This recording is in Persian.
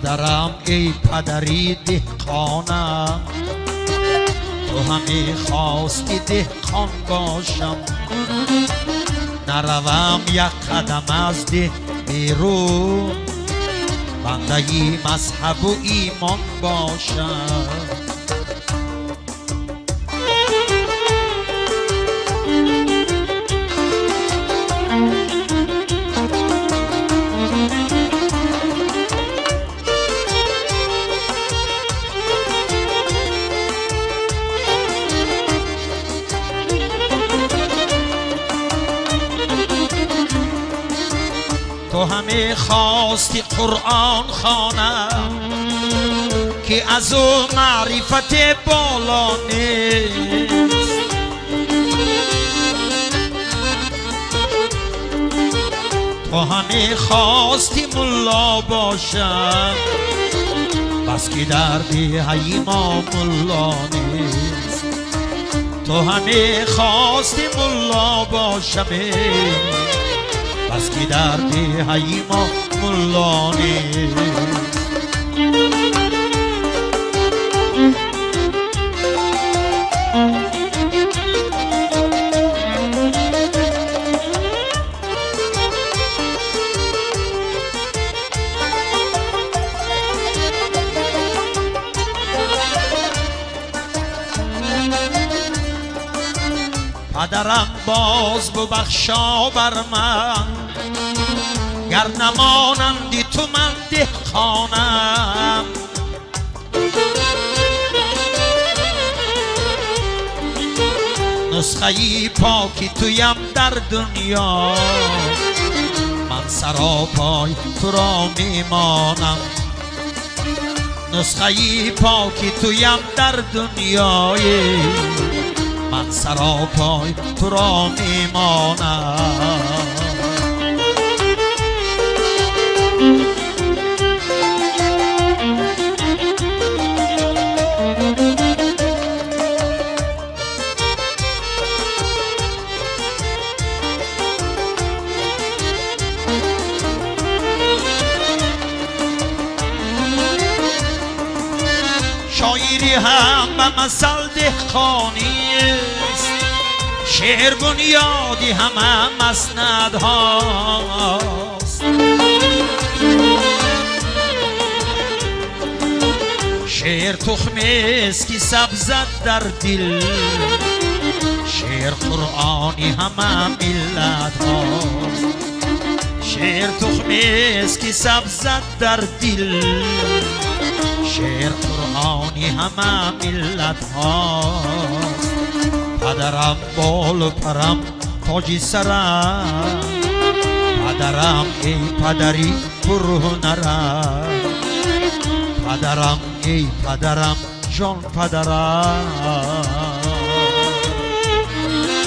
پدرم ای پدری دهقانم، تو همی خواستی دهقان باشم، نروم یک قدم از ده بیرون، بنده ی مذهب و ایمان باشم. تو همه خواستی قرآن خوانم که از او معرفت بالا نیست، تو همه خواستی ملا باشم، بس که در دهه ما ملا نیست. تو همه خواستی ملا باشم، بس که در دهه ما ملا نیست. پدرم باز ببخشا بر من، گر نمانندی تو من دهقانم، نسخه پاکی تویم در دنیا، من سراپای تو را میمانم، نسخه پاکی تویم در دنیای، من سراپای تو را میمانم. شاعری هم به مثل دهقانی است، شعر بنیادی همه مسند هاست، شعر تخمی است که سبزد در دل، شعر قرآنی همه ملت هاست، شعر تخمی است که سبزد در دل، شعر قرآنی همه ملت هاست. پدرم بال و پرم تاج سرم، پدرم ای پدری پرهنرم، پدرم ای پدرم جان پدرم.